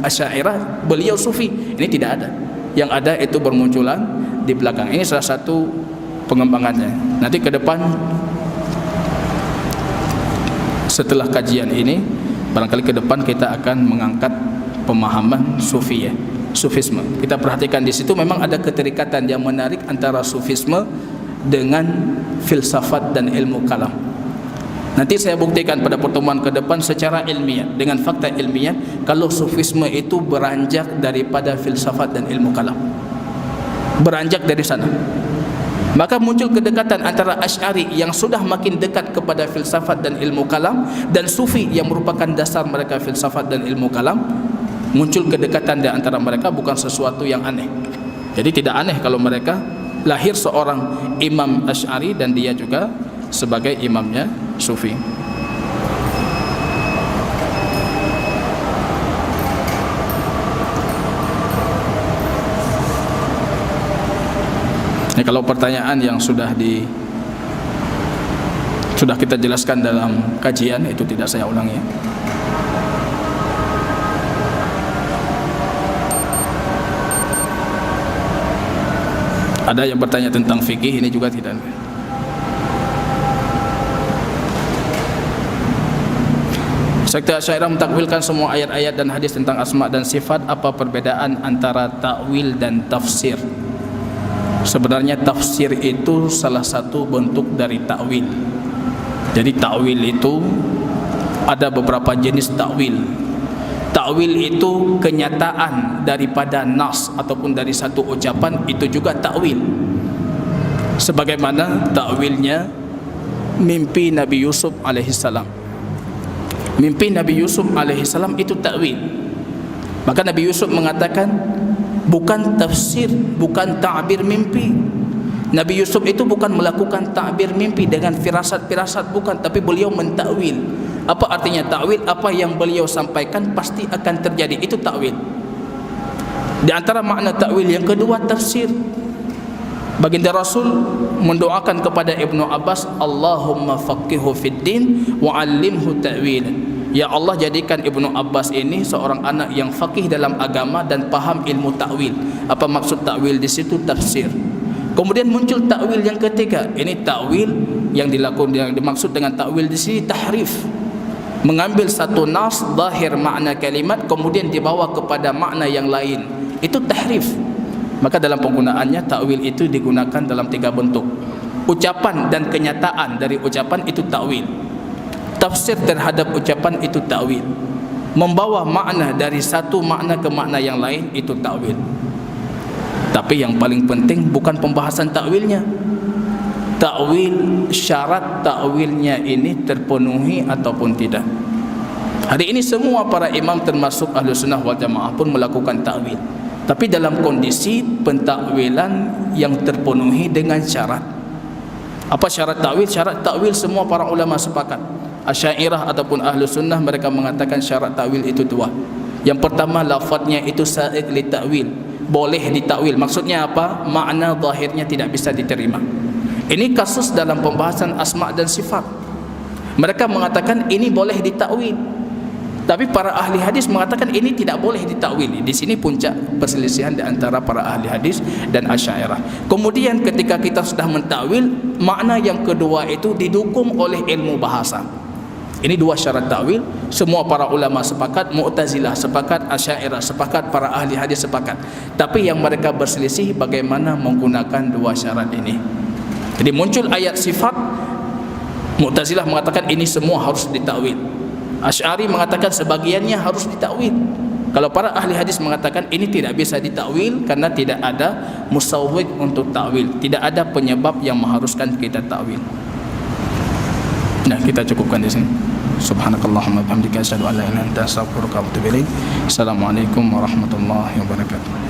Asy'ariyah, beliau Sufi. Ini tidak ada. Yang ada itu bermunculan di belakang. Ini salah satu pengembangannya. Nanti ke depan setelah kajian ini, barangkali ke depan kita akan mengangkat pemahaman Sufi, ya, Sufisme. Kita perhatikan di situ memang ada keterikatan yang menarik antara Sufisme dengan filsafat dan ilmu kalam. Nanti saya buktikan pada pertemuan ke depan secara ilmiah, dengan fakta ilmiah, kalau Sufisme itu beranjak daripada filsafat dan ilmu kalam, beranjak dari sana. Maka muncul kedekatan antara Asy'ari yang sudah makin dekat kepada filsafat dan ilmu kalam, dan Sufi yang merupakan dasar mereka filsafat dan ilmu kalam. Muncul kedekatan di antara mereka, bukan sesuatu yang aneh. Jadi tidak aneh kalau mereka lahir seorang Imam Asy'ari dan dia juga sebagai imamnya Sufi. Ini kalau pertanyaan yang sudah kita jelaskan dalam kajian, itu tidak saya ulangi. Ada yang bertanya tentang fikih, ini juga tidak. Sekte Asy'ariyah mentakwilkan semua ayat-ayat dan hadis tentang asma dan sifat. Apa perbedaan antara takwil dan tafsir? Sebenarnya tafsir itu salah satu bentuk dari takwil. Jadi takwil itu ada beberapa jenis takwil. Takwil itu kenyataan daripada nas ataupun dari satu ucapan, itu juga takwil. Sebagaimana takwilnya mimpi Nabi Yusuf alaihissalam. Mimpi Nabi Yusuf alaihissalam itu takwil. Maka Nabi Yusuf mengatakan bukan tafsir, bukan ta'bir mimpi. Nabi Yusuf itu bukan melakukan ta'bir mimpi dengan firasat-firasat, bukan, tapi beliau mentakwil. Apa artinya takwil? Apa yang beliau sampaikan pasti akan terjadi, itu takwil. Di antara makna takwil yang kedua, tafsir. Baginda Rasul mendoakan kepada Ibnu Abbas, Allahumma faqihhu fid din wa 'allimhu ta'wil. Ya Allah, jadikan Ibnu Abbas ini seorang anak yang faqih dalam agama dan paham ilmu takwil. Apa maksud takwil di situ? Tafsir. Kemudian muncul takwil yang ketiga. Ini takwil yang dimaksud dengan takwil di sini tahrif. Mengambil satu nas zahir makna kalimat kemudian dibawa kepada makna yang lain, itu tahrif. Maka dalam penggunaannya takwil itu digunakan dalam tiga bentuk. Ucapan dan kenyataan dari ucapan itu takwil. Tafsir terhadap ucapan itu takwil. membawa makna dari satu makna ke makna yang lain, itu takwil. Tapi yang paling penting bukan pembahasan takwilnya. Takwil, syarat takwilnya ini terpenuhi ataupun tidak. Hari ini semua para imam termasuk Ahlussunnah wal Jamaah pun melakukan takwil, tapi dalam kondisi pentakwilan yang terpenuhi dengan syarat. Apa syarat takwil? Syarat takwil semua para ulama sepakat. Asy'ariyah ataupun Ahlussunnah mereka mengatakan syarat takwil itu dua. Yang pertama, lafaznya itu sa'id li takwil, boleh ditakwil. Maksudnya apa? Makna zahirnya tidak bisa diterima. Ini kasus dalam pembahasan asma' dan sifat. Mereka mengatakan ini boleh ditakwil, tapi para ahli hadis mengatakan ini tidak boleh ditakwil. Di sini puncak perselisihan di antara para ahli hadis dan Asy'ariyah. Kemudian ketika kita sudah mentakwil, makna yang kedua itu didukung oleh ilmu bahasa. Ini dua syarat takwil. Semua para ulama sepakat, Mu'tazilah sepakat, Asy'ariyah sepakat, para ahli hadis sepakat. Tapi yang mereka berselisih bagaimana menggunakan dua syarat ini. Jadi muncul ayat sifat, Mu'tazilah mengatakan ini semua harus ditakwil. Asy'ari mengatakan sebagiannya harus ditakwil. Kalau para ahli hadis mengatakan ini tidak bisa ditakwil karena tidak ada musawwig untuk takwil, tidak ada penyebab yang mengharuskan kita takwil. Nah, kita cukupkan di sini. Subhanakallahumma bihamdika asyhadu an la ilaha illa anta astaghfiruka wa atubu ilaik. Assalamualaikum warahmatullahi wabarakatuh.